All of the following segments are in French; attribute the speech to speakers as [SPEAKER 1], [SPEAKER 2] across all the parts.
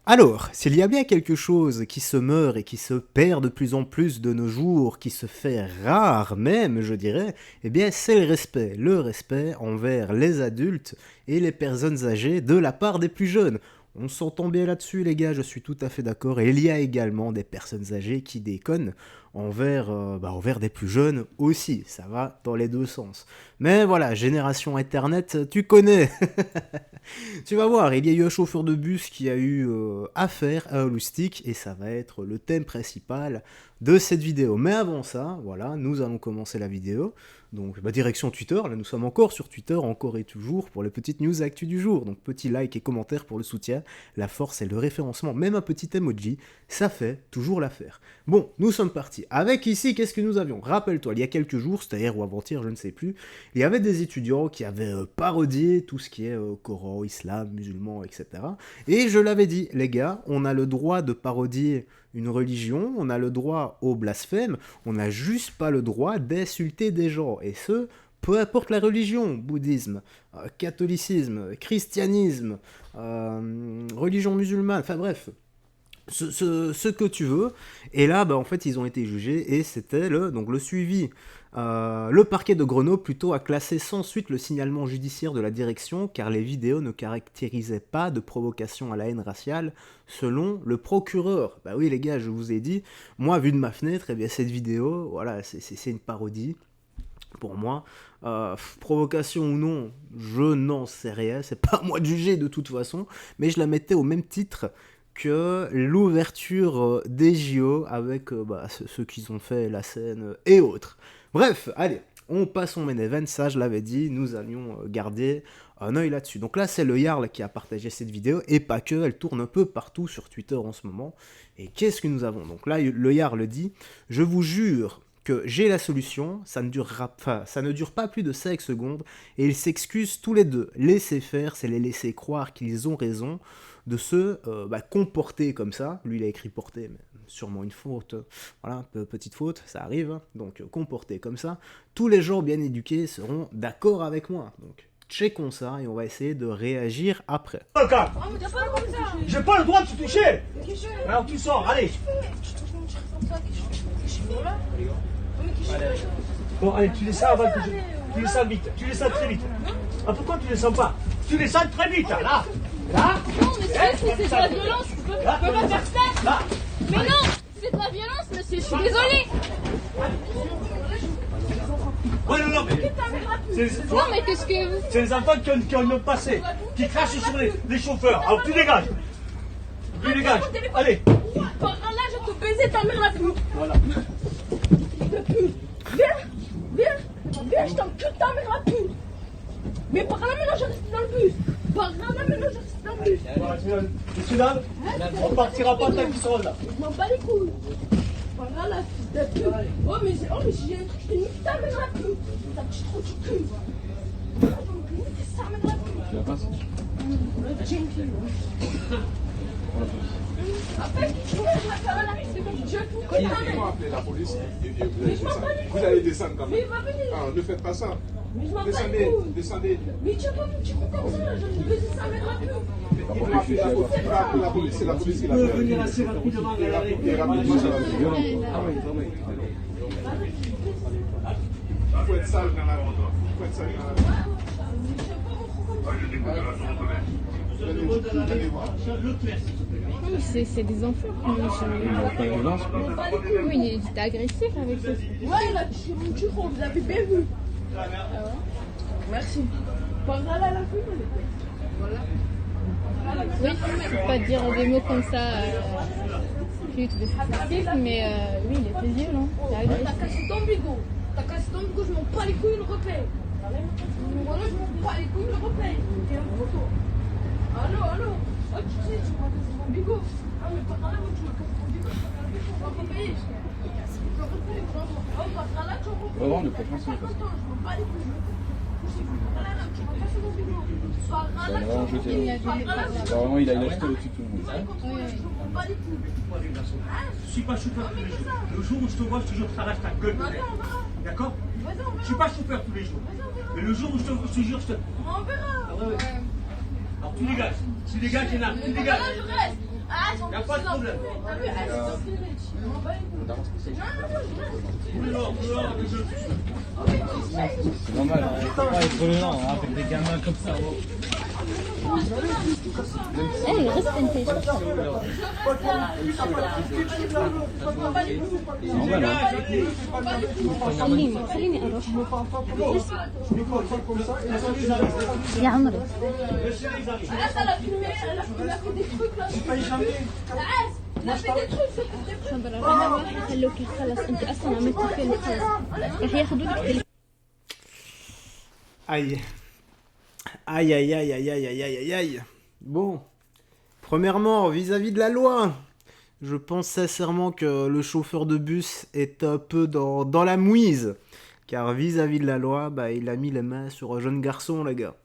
[SPEAKER 1] Alors, s'il y a bien quelque chose qui se meurt et qui se perd de plus en plus de nos jours, qui se fait rare même, je dirais, eh bien c'est le respect envers les adultes et les personnes âgées de la part des plus jeunes. On s'entend bien là-dessus les gars, je suis tout à fait d'accord, et il y a également des personnes âgées qui déconnent envers des plus jeunes aussi, ça va dans les deux sens. Mais voilà, génération Internet, tu connais. Tu vas voir, il y a eu un chauffeur de bus qui a eu affaire à un loustic et ça va être le thème principal de cette vidéo. Mais avant ça, voilà, nous allons commencer la vidéo. Donc, direction Twitter, là nous sommes encore sur Twitter, encore et toujours, pour les petites news actu du jour. Donc, petit like et commentaire pour le soutien, la force et le référencement, même un petit emoji, ça fait toujours l'affaire. Bon, nous sommes partis. Avec ici, qu'est-ce que nous avions? Rappelle-toi, il y a quelques jours, c'était hier ou avant-hier, je ne sais plus, il y avait des étudiants qui avaient parodié tout ce qui est Coran, islam, musulman, etc. Et je l'avais dit, les gars, on a le droit de parodier une religion, on a le droit au blasphème, on n'a juste pas le droit d'insulter des gens. Et ce, peu importe la religion, bouddhisme, catholicisme, christianisme, religion musulmane, enfin bref, ce que tu veux. Et là, en fait, ils ont été jugés et c'était le suivi. Le parquet de Grenoble plutôt a classé sans suite le signalement judiciaire de la direction car les vidéos ne caractérisaient pas de provocation à la haine raciale selon le procureur. Bah oui les gars, je vous ai dit, moi vu de ma fenêtre, eh bien cette vidéo, voilà, c'est une parodie. Pour moi, provocation ou non, je n'en sais rien, c'est pas à moi de juger de toute façon, mais je la mettais au même titre que l'ouverture des JO avec ceux qui ont fait la scène et autres. Bref, allez, on passe au main event, ça je l'avais dit, nous allions garder un œil là-dessus. Donc là c'est le Jarl qui a partagé cette vidéo, et pas que, elle tourne un peu partout sur Twitter en ce moment. Et qu'est-ce que nous avons? Donc là le Jarl dit, je vous jure que j'ai la solution, ça ne dure pas plus de 5 secondes, et ils s'excusent tous les deux. Laissez faire, c'est les laisser croire qu'ils ont raison de se comporter comme ça. Lui il a écrit porter, mais sûrement une faute, voilà, petite faute, ça arrive, donc comporter comme ça. Tous les gens bien éduqués seront d'accord avec moi, donc checkons ça et on va essayer de réagir après.
[SPEAKER 2] J'ai pas le droit de te toucher. Alors tu sors, allez. Bon, allez, tu descends avant que je... Tu descends vite, tu descends très vite. Ah, pourquoi tu descends pas? Tu descends très vite, là. Là.
[SPEAKER 3] Non, monsieur, c'est de la violence. Je peux pas faire ça.
[SPEAKER 2] Là.
[SPEAKER 3] Mais non, c'est de la violence, monsieur. Je suis désolée.
[SPEAKER 2] Ouais, non, mais...
[SPEAKER 3] Non, mais qu'est-ce que vous...
[SPEAKER 2] C'est les enfants qui ont passé, qui crachent sur les chauffeurs. Alors tu dégages. Tu dégages. Allez.
[SPEAKER 3] Par là, je vais te baiser ta mère la pute.
[SPEAKER 2] Voilà.
[SPEAKER 3] Viens, je t'encule ta mère la pute. Mais par là, maintenant, je reste dans le bus. Par là, maintenant, je reste dans le bus.
[SPEAKER 2] Voilà, monsieur, dame, on partira pas tant qu'ils seront là.
[SPEAKER 3] Je m'en bats les couilles. Par là, la fille de pute. Oh, mais si j'ai un truc, je te nique ta mère la pute. Ta petite trou du cul. Je vais niquer sa mère la pute.
[SPEAKER 4] Tu la passes?
[SPEAKER 3] J'ai une fille. Après, tu vois, je vais faire un arrêt, c'est comme Dieu.
[SPEAKER 4] Il faut appeler la police et vous allez descendre quand même.
[SPEAKER 3] Mais il va venir.
[SPEAKER 4] Ah, ne faites pas ça.
[SPEAKER 3] Mais je m'en bats les
[SPEAKER 4] Descendez,
[SPEAKER 3] couilles.
[SPEAKER 4] descendez.
[SPEAKER 3] Mais tu vas pas me dire comme ça, je vais te baiser sa mère la pute.
[SPEAKER 4] Il faut appeler la police, c'est la police qui
[SPEAKER 2] Tu peux
[SPEAKER 4] l'appelle.
[SPEAKER 2] venir assez rapidement, regardez.
[SPEAKER 4] Et rapidement, ça va venir. Il faut être sale dans la vie. Il faut être sale dans la vie. Allez voir.
[SPEAKER 5] Oui, c'est des enfants.
[SPEAKER 4] Pas de violence.
[SPEAKER 5] Oui, il était agressif avec ça.
[SPEAKER 3] Ouais, il a tiré mon turon, vous avez bien vu. Merci. Par là, la fille, elle était. Voilà.
[SPEAKER 5] Oui, faut pas dire des mots comme ça. Pute, défensif, mais oui, il était violent. Il était
[SPEAKER 3] T'as
[SPEAKER 5] agressif.
[SPEAKER 3] cassé ton bigot. T'as cassé ton bigot, je m'en bats les couilles, le repaye. Voilà, je m'en bats les couilles, le repaye. T'es un photo. Allô. Oh, tu sais, tu m'as cassé mon bigot. Ah, mais par là, tu m'as cassé ton bigot. Tu vas repayer. Tu vas repayer. Oh, par là, tu vas repayer.
[SPEAKER 4] Vraiment, ne pas penser.
[SPEAKER 3] Je m'en bats les couilles. Par là, tu m'as cassé mon bigot. Par là, tu vas repayer. Par là,
[SPEAKER 4] Vraiment, il a acheté au-dessus de tout le monde.
[SPEAKER 3] je m'en bats les couilles.
[SPEAKER 2] Je suis pas chauffeur tous les jours. Le jour où je te vois, je te jure que ça reste ta gueule de merde. D'accord? Je suis pas chauffeur tous les jours. Mais le jour où je te jure, je te...
[SPEAKER 3] On verra.
[SPEAKER 2] Alors tu dégages. Tu dégages, Léna. Tu
[SPEAKER 3] Par
[SPEAKER 2] dégages.
[SPEAKER 3] là, je reste. Ah, j'en
[SPEAKER 2] Y a pas de problème.
[SPEAKER 3] T'as vu, elle est entraînée. Je m'en bats les couilles.
[SPEAKER 2] Dehors, dehors, avec le jeu.
[SPEAKER 6] C'est normal, on peut pas être violent hein, avec des gamins comme ça. Oh.
[SPEAKER 5] ايه غصب انت خليني اروح يا عمري
[SPEAKER 3] Ah, ça l'a filmé, elle a fait des trucs là. Ah, elle a fait des trucs.
[SPEAKER 5] خبر انا راح يخلوك خلص انت اصلا عملت فيلم خلص راح ياخذوا لك تليفون
[SPEAKER 1] Aïe. Aïe, aïe, aïe, aïe, aïe, aïe, aïe, aïe, aïe. Bon. Premièrement, vis-à-vis de la loi, je pense sincèrement que le chauffeur de bus est un peu dans la mouise. Car vis-à-vis de la loi, bah, il a mis les mains sur un jeune garçon, les gars.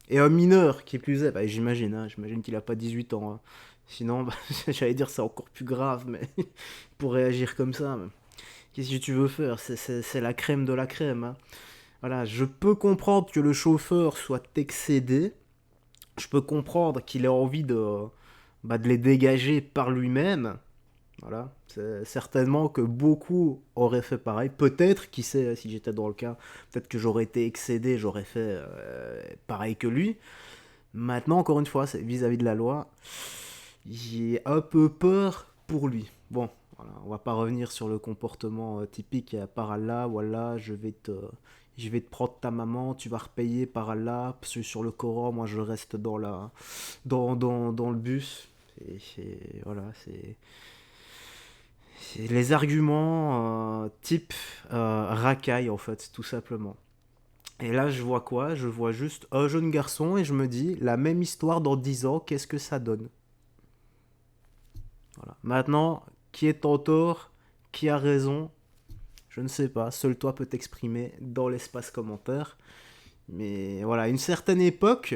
[SPEAKER 1] Et un mineur, qui plus est. Bah, j'imagine, hein, j'imagine qu'il a pas 18 ans. Hein. Sinon, bah, j'allais dire c'est encore plus grave, mais pour réagir comme ça, mais qu'est-ce que tu veux faire? C'est la crème de la crème, hein. Voilà, je peux comprendre que le chauffeur soit excédé. Je peux comprendre qu'il ait envie de les dégager par lui-même. Voilà, c'est certainement que beaucoup auraient fait pareil. Peut-être, qui sait, si j'étais dans le cas, peut-être que j'aurais été excédé, j'aurais fait pareil que lui. Maintenant, encore une fois, c'est vis-à-vis de la loi, j'ai un peu peur pour lui. Bon, voilà, on va pas revenir sur le comportement typique par Allah, voilà, je vais te prendre ta maman, tu vas repayer par Allah, parce que sur le Coran, moi je reste dans le bus. Voilà, c'est les arguments type racaille en fait, tout simplement. Et là je vois quoi? Je vois juste un jeune garçon et je me dis, la même histoire dans 10 ans, qu'est-ce que ça donne? Voilà. Maintenant, qui est en tort? Qui a raison? Je ne sais pas, seul toi peux t'exprimer dans l'espace commentaire. Mais voilà, à une certaine époque,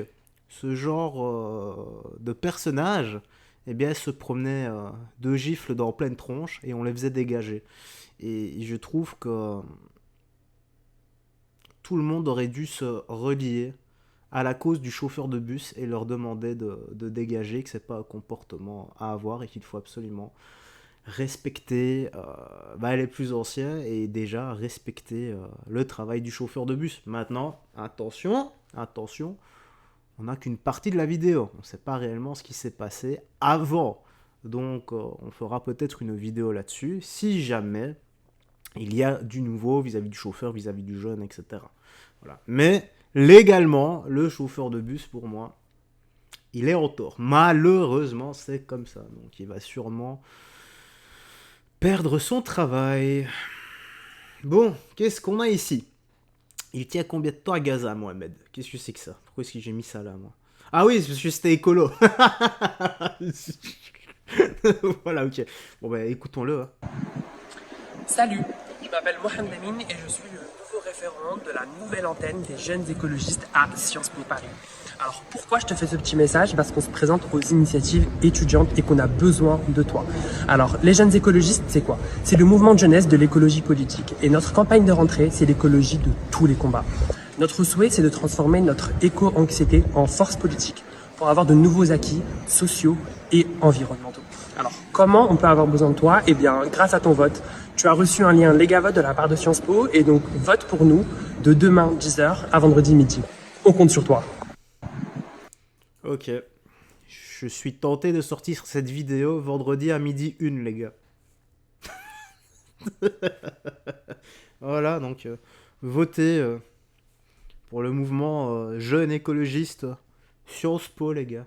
[SPEAKER 1] ce genre de personnage, eh bien, se promenait de gifles dans pleine tronche et on les faisait dégager. Et je trouve que tout le monde aurait dû se relier à la cause du chauffeur de bus et leur demander de dégager, que c'est pas un comportement à avoir et qu'il faut absolument respecter les plus anciens et déjà respecter le travail du chauffeur de bus. Maintenant, attention, on n'a qu'une partie de la vidéo. On ne sait pas réellement ce qui s'est passé avant. Donc, on fera peut-être une vidéo là-dessus, si jamais il y a du nouveau vis-à-vis du chauffeur, vis-à-vis du jeune, etc. Voilà. Mais, légalement, le chauffeur de bus, pour moi, il est en tort. Malheureusement, c'est comme ça. Donc, il va sûrement perdre son travail. Bon, qu'est-ce qu'on a ici? Il tient combien de temps à Gaza, Mohamed? Qu'est-ce que c'est que ça? Pourquoi est-ce que j'ai mis ça là, moi? Ah oui, parce que c'était écolo. Voilà, ok. Bon, bah écoutons-le. Hein.
[SPEAKER 7] Salut, je m'appelle Mohamed Amin et je suis le nouveau référent de la nouvelle antenne des jeunes écologistes à Sciences Po Paris. Alors pourquoi je te fais ce petit message? Parce qu'on se présente aux initiatives étudiantes et qu'on a besoin de toi. Alors les jeunes écologistes, c'est quoi? C'est le mouvement de jeunesse de l'écologie politique. Et notre campagne de rentrée, c'est l'écologie de tous les combats. Notre souhait, c'est de transformer notre éco-anxiété en force politique pour avoir de nouveaux acquis sociaux et environnementaux. Alors comment on peut avoir besoin de toi? Eh bien grâce à ton vote. Tu as reçu un lien Legavote de la part de Sciences Po et donc vote pour nous de demain 10h à vendredi midi. On compte sur toi.
[SPEAKER 1] Ok. Je suis tenté de sortir cette vidéo vendredi à midi 1, les gars. Voilà, donc votez pour le mouvement jeune écologiste Sciences Po, les gars.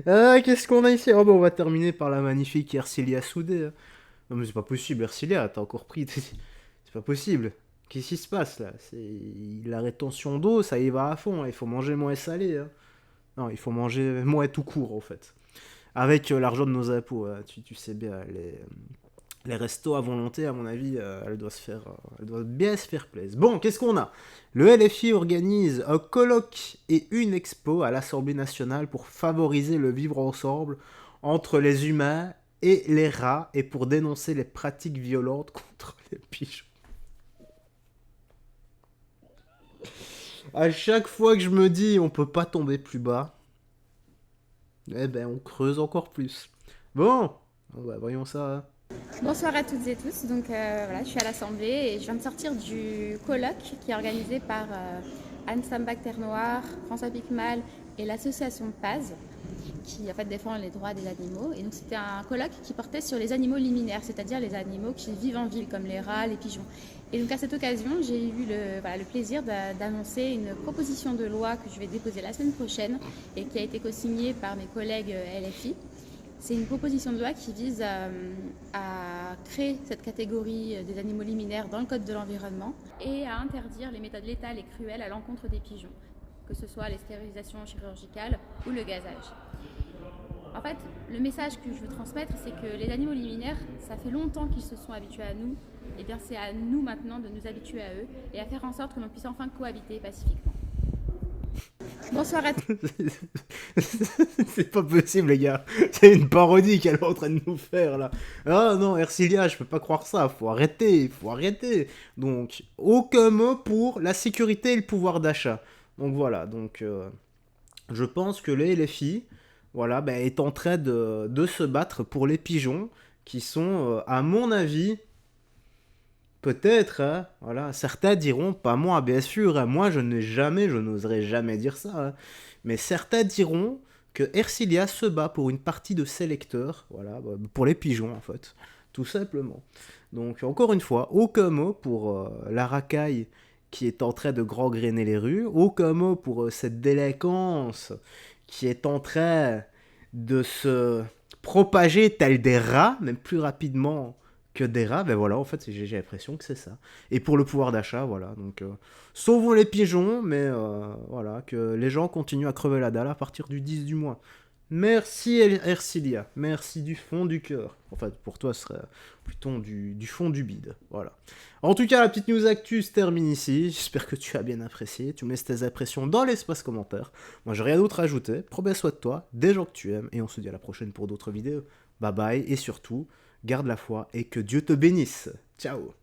[SPEAKER 1] Qu'est-ce qu'on a ici? Oh, bah, on va terminer par la magnifique Ercilia Soudé. Hein. Non mais c'est pas possible, Ercilia, t'as encore pris... C'est pas possible. Qu'est-ce qui se passe là? La rétention d'eau, ça y va à fond. Il faut manger moins salé. Hein. Non, il faut manger moins tout court en fait. Avec l'argent de nos impôts. Hein. Tu sais bien, les restos à volonté, à mon avis, elles doivent bien se faire plaisir. Bon, qu'est-ce qu'on a? Le LFI organise un colloque et une expo à l'Assemblée nationale pour favoriser le vivre ensemble entre les humains et les rats et pour dénoncer les pratiques violentes contre les pigeons. À chaque fois que je me dis on peut pas tomber plus bas, eh ben on creuse encore plus. Bon, bah, voyons ça.
[SPEAKER 8] Bonsoir à toutes et tous. Donc voilà, je suis à l'Assemblée et je viens de sortir du colloque qui est organisé par Anne Sambach Terre Noire, François Picmal et l'association PAZ qui en fait défend les droits des animaux. Et donc c'était un colloque qui portait sur les animaux liminaires, c'est-à-dire les animaux qui vivent en ville comme les rats, les pigeons. Et donc à cette occasion, j'ai eu le plaisir d'annoncer une proposition de loi que je vais déposer la semaine prochaine et qui a été co-signée par mes collègues LFI. C'est une proposition de loi qui vise à créer cette catégorie des animaux liminaires dans le Code de l'environnement et à interdire les méthodes létales et cruelles à l'encontre des pigeons, que ce soit les stérilisations chirurgicales ou le gazage. En fait, le message que je veux transmettre, c'est que les animaux liminaires, ça fait longtemps qu'ils se sont habitués à nous, et bien c'est à nous maintenant de nous habituer à eux et à faire en sorte que l'on puisse enfin cohabiter pacifiquement. Bonsoir à tous.
[SPEAKER 1] C'est pas possible, les gars. C'est une parodie qu'elle est en train de nous faire, là. Ah non, Ercilia, je peux pas croire ça. Faut arrêter, faut arrêter. Donc, aucun mot pour la sécurité et le pouvoir d'achat. Donc voilà, donc je pense que les LFI, voilà, bah, est en train de se battre pour les pigeons, qui sont, à mon avis... Peut-être, hein, voilà, certains diront, pas moi bien sûr, hein, moi je n'oserais jamais dire ça, hein, mais certains diront que Ercilia se bat pour une partie de ses lecteurs, voilà, bah, pour les pigeons en fait, tout simplement. Donc encore une fois, aucun mot pour la racaille qui est en train de gangréner les rues, aucun mot pour cette délinquance qui est en train de se propager tel des rats, même plus rapidement que des rats, ben voilà, en fait, j'ai l'impression que c'est ça. Et pour le pouvoir d'achat, voilà, donc sauvons les pigeons, mais voilà, que les gens continuent à crever la dalle à partir du 10 du mois. Merci Ercilia, merci du fond du cœur. En fait, pour toi, ce serait plutôt du fond du bide, voilà. En tout cas, la petite news actu se termine ici, j'espère que tu as bien apprécié, tu me laisses tes impressions dans l'espace commentaire. Moi, j'ai rien d'autre à ajouter, prends bien soin de toi, des gens que tu aimes, et on se dit à la prochaine pour d'autres vidéos. Bye bye, et surtout... garde la foi et que Dieu te bénisse. Ciao.